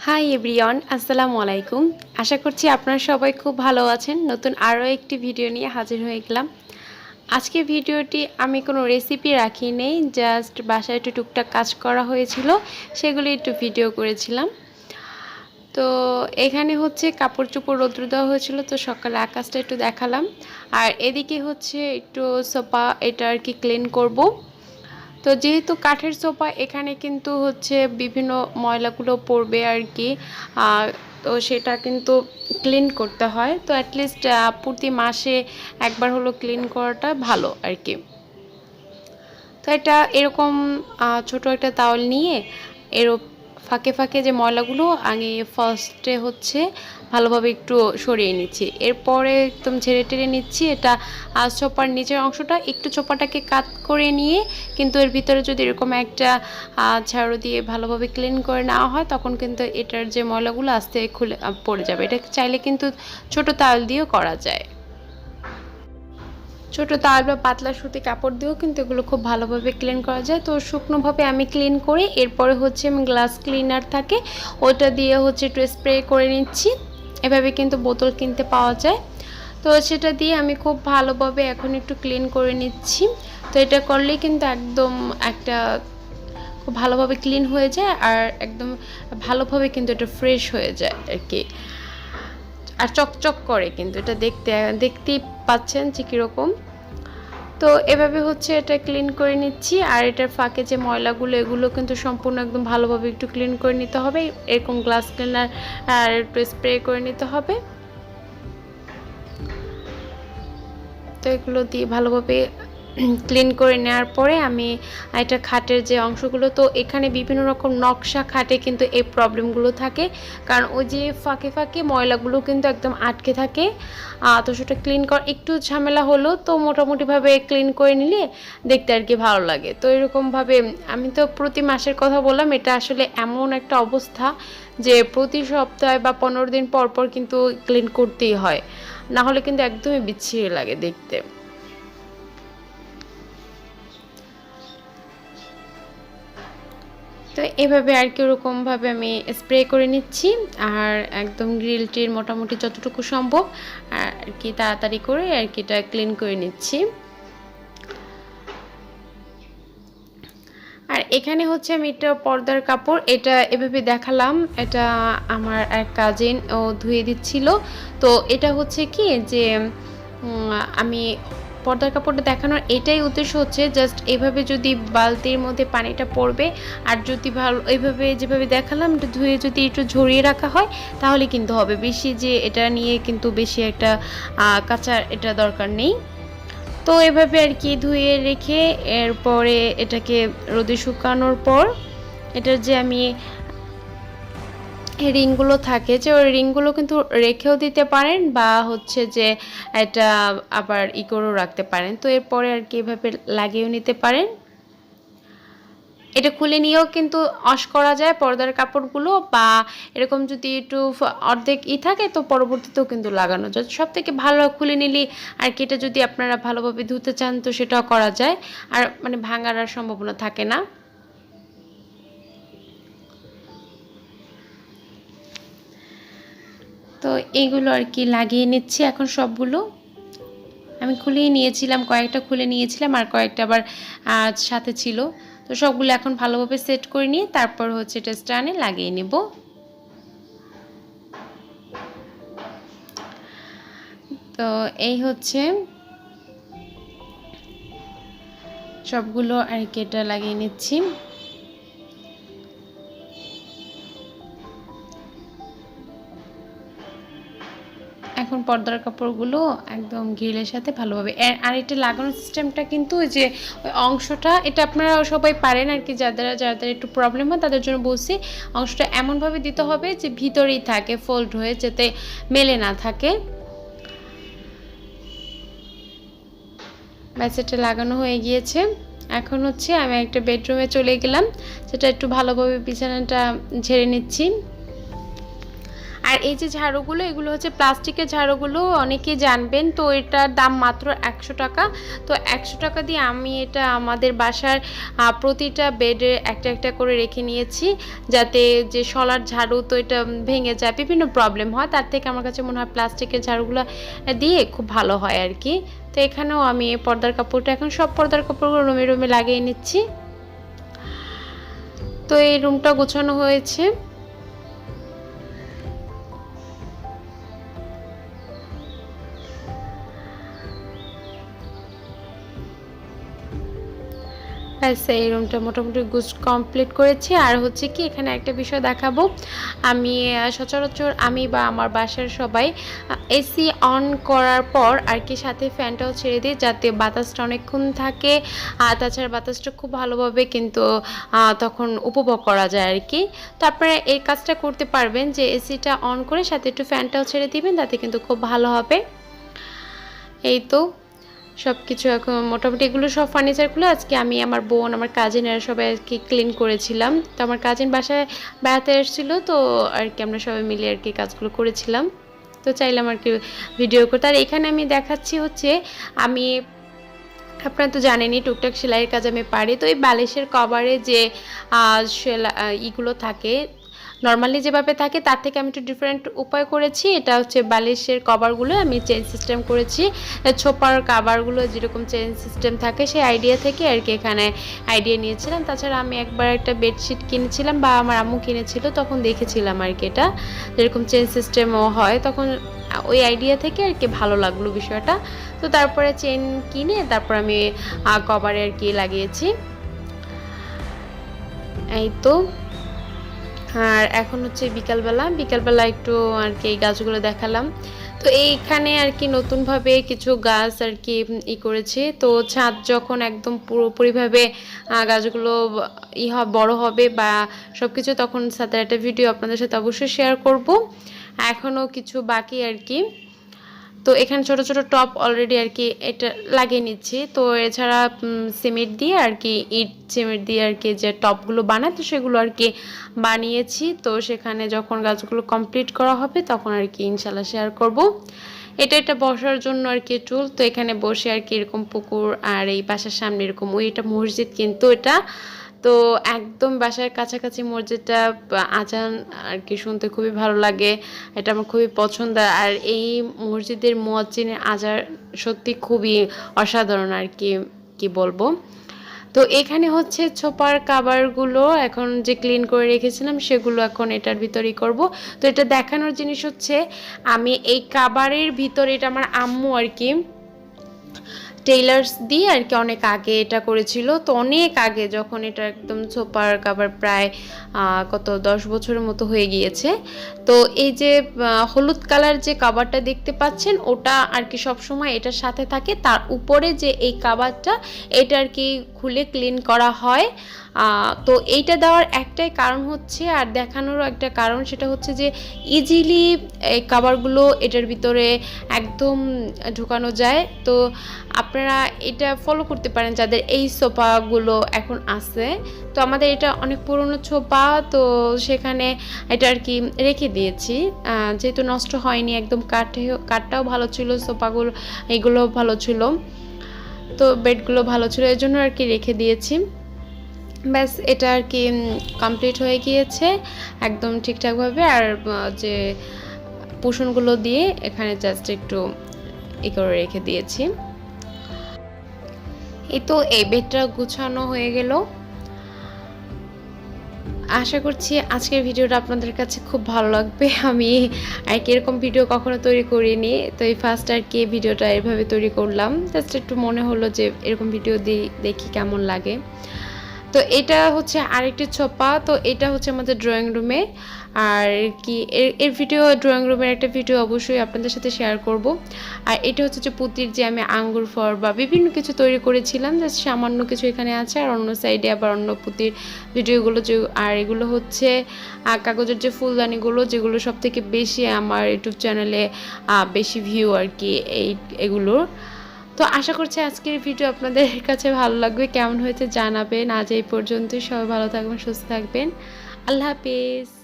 Hi everyone, আসসালামু আলাইকুম। আশা করছি আপনারা সবাই খুব ভালো আছেন। নতুন আরও একটি ভিডিও নিয়ে হাজির হয়ে গেলাম। আজকে ভিডিওটি আমি কোনো রেসিপি রাখি নেই, জাস্ট বাসায় একটু টুকটাক কাজ করা হয়েছিল, সেগুলি একটু ভিডিও করেছিলাম। তো এখানে হচ্ছে কাপড় চোপড় রৌদ্র দেওয়া হয়েছিল, তো সকালে আকাশটা একটু দেখালাম। আর এদিকে হচ্ছে একটু সোফা এটা আর কি ক্লিন করব। তো যেহেতু কাঠের সোফা, এখানে কিন্তু হচ্ছে বিভিন্ন ময়লাগুলো পড়বে আর কি। তো সেটা কিন্তু ক্লিন করতে হয়। তো অ্যাটলিস্ট প্রতি মাসে একবার হলো ক্লিন করাটা ভালো আর কি। তো এটা এরকম ছোট একটা তাওয়াল নিয়ে এর ফাঁকে ফাঁকে যে ময়লাগুলো আগে ফার্স্টে হচ্ছে ভালোভাবে একটু সরিয়ে নিচ্ছি, এরপরে একদম ঝেড়ে টেড়ে নিচ্ছি। এটা চোপার নিচের অংশটা একটু চোপাটাকে কাট করে নিয়ে কিন্তু এর ভিতরে যদি এরকম একটা ঝাড়ু দিয়ে ভালোভাবে ক্লিন করে নেওয়া হয়, তখন কিন্তু এটার যে ময়লাগুলো আস্তে খুলে পড়ে যাবে। এটা চাইলে কিন্তু ছোট তাওয়াল দিয়েও করা যায়। ছোটো তাওয়াল বা পাতলা সুতি কাপড় দিয়েও কিন্তু এগুলো খুব ভালোভাবে ক্লিন করা যায়। তো শুকনোভাবে আমি ক্লিন করি, এরপরে হচ্ছে আমি গ্লাস ক্লিনার থাকে ওটা দিয়ে হচ্ছে একটু স্প্রে করে নিচ্ছি। এভাবে কিন্তু বোতল কিনতে পাওয়া যায়। তো সেটা দিয়ে আমি খুব ভালোভাবে এখন একটু ক্লিন করে নিচ্ছি। তো এটা করলেই কিন্তু একদম একটা খুব ভালোভাবে ক্লিন হয়ে যায়, আর একদম ভালোভাবে কিন্তু এটা ফ্রেশ হয়ে যায় আর কি। আর চকচক করে কিন্তু এটা দেখতেই পাচ্ছেন যে কীরকম। তো এভাবে হচ্ছে এটা ক্লিন করে নিচ্ছি। আর এটার ফাঁকে যে ময়লাগুলো এগুলো কিন্তু সম্পূর্ণ একদম ভালোভাবে একটু ক্লিন করে নিতে হবে। এরকম গ্লাস ক্লিনার আর একটু স্প্রে করে নিতে হবে। তো এগুলো দিয়ে ভালোভাবে ক্লিন করে নেওয়ার পরে আমি এটা খাটের যে অংশগুলো, তো এখানে বিভিন্ন রকম নকশা খাটে কিন্তু এই প্রবলেমগুলো থাকে, কারণ ওই যে ফাঁকে ফাঁকে ময়লাগুলো কিন্তু একদম আটকে থাকে। তো সেটা ক্লিন করা একটু ঝামেলা হলো, তো মোটামুটিভাবে ক্লিন করে নিলে দেখতে আর কি ভালো লাগে। তো এরকমভাবে আমি তো প্রতি মাসের কথা বললাম, এটা আসলে এমন একটা অবস্থা যে প্রতি সপ্তাহে বা 15 দিন পর পর কিন্তু ক্লিন করতেই হয়, না হলে কিন্তু একদমই বিচ্ছিরি লাগে দেখতে। তো এভাবে আর কি ওরকমভাবে আমি স্প্রে করে নিচ্ছি। আর একদম গ্রিলটির মোটামুটি যতটুকু সম্ভব আর কি তাড়াতাড়ি করে আর কি এটা ক্লিন করে নিচ্ছি। আর এখানে হচ্ছে আমি এটা পর্দার কাপড় এটা এভাবে দেখালাম, এটা আমার এক কাজিন ও ধুয়ে দিচ্ছিল। তো এটা হচ্ছে কি যে আমি পর্দার কাপড়টা দেখানোর এটাই উদ্দেশ্য হচ্ছে জাস্ট এভাবে যদি বালতির মধ্যে পানিটা পড়বে, আর যদি ভালো এইভাবে যেভাবে দেখালাম এটা ধুয়ে যদি একটু ঝরিয়ে রাখা হয় তাহলে কিন্তু হবে। বেশি যে এটা নিয়ে কিন্তু বেশি একটা কাচার এটা দরকার নেই। তো এভাবে আর কি ধুয়ে রেখে এরপরে এটাকে রোদে শুকানোর পর এটার যে আমি রিংগুলো থাকে, যে ওই রিংগুলো কিন্তু রেখেও দিতে পারেন বা হচ্ছে যে এটা আবার করেও রাখতে পারেন। তো এরপরে আর কি এভাবে লাগিয়েও নিতে পারেন। এটা খুলে নিয়েও কিন্তু ওয়াশ করা যায় পর্দার কাপড়গুলো, বা এরকম যদি একটু অর্ধেক থাকে তো পরবর্তীতেও কিন্তু লাগানো যায়। সব থেকে ভালো খুলে নিলে আর কি এটা যদি আপনারা ভালোভাবে ধুতে চান তো সেটাও করা যায়, আর মানে ভাঙার আর সম্ভাবনা থাকে না। তো এইগুলো আর কি লাগিয়ে নিচ্ছি এখন সবগুলো। আমি খুলেই নিয়েছিলাম, কয়েকটা খুলে নিয়েছিলাম আর কয়েকটা আবার সাথে ছিল। তো সবগুলো এখন ভালোভাবে সেট করে নিয়ে তারপর হচ্ছে এটা স্ট্যান্ডে লাগিয়ে নেব। তো এই হচ্ছে সবগুলো আর কি এটা লাগিয়ে নিচ্ছি। এখন পর্দার কাপড়গুলো একদম গ্রিলের সাথে ভালোভাবে, আর এটা লাগানোর সিস্টেমটা কিন্তু যে ওই অংশটা এটা আপনারা সবাই পারেন আর কি, যাদের যাদের একটু প্রবলেম হয় তাদের জন্য বলছি। অংশটা এমনভাবে দিতে হবে যে ভিতরেই থাকে ফোল্ড হয়ে, যাতে মেলে না থাকে। ব্যাস এটা লাগানো হয়ে গিয়েছে। এখন হচ্ছে আমি একটা বেডরুমে চলে গেলাম, সেটা একটু ভালোভাবে বিছানাটা ঝেড়ে নিচ্ছি। আর এই যে ঝাড়ুগুলো, এগুলো হচ্ছে প্লাস্টিকের ঝাড়ুগুলো, অনেকেই জানবেন। তো এটার দাম মাত্র 100 টাকা। তো 100 টাকা দিয়ে আমি এটা আমাদের বাসার প্রতিটা বেডে একটা একটা করে রেখে নিয়েছি, যাতে যে শলার ঝাড়ু তো এটা ভেঙে যায়, বিভিন্ন প্রবলেম হয়, তার থেকে আমার কাছে মনে হয় প্লাস্টিকের ঝাড়ুগুলো দিয়ে খুব ভালো হয় আর কি। তো এখানেও আমি পর্দার কাপড়টা, এখন সব পর্দার কাপড়গুলো রুমে রুমে লাগিয়ে নিচ্ছি। তো এই রুমটা গোছানো হয়েছে। ব্যাস এই রুমটা মোটামুটি কমপ্লিট করেছি। আর হচ্ছে কি, এখানে একটা বিষয় দেখাবো। আমি সচরাচর আমি বা আমার বাসার সবাই এসি অন করার পর আর কি সাথে ফ্যানটাও ছেড়ে দিই, যাতে বাতাসটা অনেকক্ষণ থাকে। আর তাছাড়া বাতাসটা খুব ভালোভাবে কিন্তু তখন উপভোগ করা যায় আর কি। তো আপনারা এই কাজটা করতে পারবেন, যে এসিটা অন করে সাথে একটু ফ্যানটাও ছেড়ে দিবেন, তাতে কিন্তু খুব ভালো হবে। এই তো সব কিছু এখন মোটামুটি, এগুলো সব ফার্নিচারগুলো আজকে আমি, আমার বোন, আমার কাজিনেরা সবাই আর কি ক্লিন করেছিলাম। তো আমার কাজিন বাসায় বেড়াতে এসেছিলো, তো আর কি আমরা সবাই মিলে আর কি কাজগুলো করেছিলাম। তো চাইলাম আর কি ভিডিও করতে। আর এখানে আমি দেখাচ্ছি হচ্ছে, আমি, আপনারা তো জানেনই টুকটাক সেলাইয়ের কাজ আমি পারি। তো এই বালিশের কভারে যে ইগুলো থাকে, নর্মালি যেভাবে থাকে তার থেকে আমি একটু ডিফারেন্ট উপায় করেছি। এটা হচ্ছে বালিশের কভারগুলো আমি চেইন সিস্টেম করেছি। ছোপার কভারগুলো যেরকম চেইন সিস্টেম থাকে সেই আইডিয়া থেকে আর কি এখানে আইডিয়া নিয়েছিলাম। তাছাড়া আমি একবার একটা বেডশিট কিনেছিলাম, বা আমার আম্মু কিনেছিল, তখন দেখেছিলাম আর কি এটা যেরকম চেইন সিস্টেমও হয়, তখন ওই আইডিয়া থেকে আর কি ভালো লাগলো বিষয়টা। তো তারপরে চেইন কিনে তারপর আমি কভারে আর কি লাগিয়েছি। এই তো। আর এখন হচ্ছে বিকালবেলা একটু আর কি এই গাছগুলো দেখালাম। তো এইখানে আর কি নতুনভাবে কিছু গাছ আর কি করেছি। তো ছাদ যখন একদম পুরোপুরিভাবে গাছগুলো বড় হবে বা সব কিছু, তখন ছাদের একটা ভিডিও আপনাদের সাথে অবশ্যই শেয়ার করব। এখনও কিছু বাকি আর কি। তো এখানে ছোট ছোট টপ অলরেডি আর কি এটা লাগিয়ে নিচ্ছি। তো এছাড়া সিমেন্ট দিয়ে আর কি, ইট সিমেন্ট দিয়ে আর কি যে টপগুলো বানায়, তো সেগুলো আর কি বানিয়েছি। তো সেখানে যখন গাছগুলো কমপ্লিট করা হবে তখন আর কি ইনশাল্লাহ শেয়ার করব। এটা বসার জন্য আর কি টুল। তো এখানে বসে আর কি এরকম পুকুর, আর এই বাসার সামনে এরকম এটা মসজিদ, কিন্তু এটা তো একদম বাসার কাছাকাছি মসজিদটা, আজান আর কি শুনতে খুবই ভালো লাগে, এটা আমার খুবই পছন্দ। আর এই মসজিদের মুয়াজ্জিনের আজান সত্যি খুবই অসাধারণ আর কি, কি বলবো। তো এখানে হচ্ছে ছোপার কাভারগুলো এখন যে ক্লিন করে রেখেছিলাম সেগুলো এখন এটার ভিতরেই করব। তো এটা দেখানোর জিনিস হচ্ছে, আমি এই কাভারের ভিতরে, এটা আমার আম্মু আর কি টেইলার্স দিয়ে আর কি অনেক আগে এটা করেছিল। তো অনেক আগে, যখন এটা একদম ছোপার কাভার প্রায় কত 10 বছরের মতো হয়ে গিয়েছে। তো এই যে হলুদ কালার যে কাভারটা দেখতে পাচ্ছেন, ওটা আর কি সবসময় এটার সাথে থাকে। তার উপরে যে এই কাভারটা, এটা আর কি খুলে ক্লিন করা হয়। তো এইটা দেওয়ার একটাই কারণ হচ্ছে, আর দেখানোরও একটা কারণ, সেটা হচ্ছে যে ইজিলি এই কাভারগুলো এটার ভিতরে একদম ঢুকানো যায়। তো আপনারা এটা ফলো করতে পারেন যাদের এই সোফাগুলো এখন আছে। তো আমাদের এটা অনেক পুরনো সোফা, তো সেখানে এটা আর কি রেখে দিয়েছি, যেহেতু নষ্ট হয়নি, একদম কাঠটাও ভালো ছিল, সোফাগুলো এগুলো ভালো ছিল, তো বেডগুলো ভালো ছিল, এই জন্য আর কি রেখে দিয়েছি। ব্যাস এটা আর কি কমপ্লিট হয়ে গিয়েছে একদম ঠিকঠাকভাবে। আর যে পোষণগুলো দিয়ে এখানে জাস্ট একটু করে রেখে দিয়েছি। এই তো এই বেডটা গুছানো হয়ে গেল। আশা করছি আজকের ভিডিওটা আপনাদের কাছে খুব ভালো লাগবে। আমি আর কি এরকম ভিডিও কখনো তৈরি করিনি, তো এই ফার্স্ট আর কি ভিডিওটা এভাবে তৈরি করলাম। জাস্ট একটু মনে হলো যে এরকম ভিডিও দেখি কেমন লাগে। তো এটা হচ্ছে আরেকটি ছোপা। তো এটা হচ্ছে আমাদের ড্রয়িং রুমে, আর কি এর ভিডিও, ড্রয়িং রুমের একটা ভিডিও অবশ্যই আপনাদের সাথে শেয়ার করব। আর এটা হচ্ছে যে পুঁতির যে আমি আঙ্গুর ফল বা বিভিন্ন কিছু তৈরি করেছিলাম, জাস্ট সামান্য কিছু এখানে আছে। আর অন্য সাইডে আবার অন্য পুঁতির ভিডিওগুলো যে, আর এগুলো হচ্ছে কাগজের যে ফুলদানিগুলো, যেগুলো সব থেকে বেশি আমার ইউটিউব চ্যানেলে বেশি ভিউ আর কি এগুলোর। তো আশা করছি আজকের ভিডিও আপনাদের কাছে ভালো লাগবে, কেমন হয়েছে জানাবেন। আজ এই পর্যন্তই, সবাই ভালো থাকবেন, সুস্থ থাকবেন, আল্লাহ হাফেজ।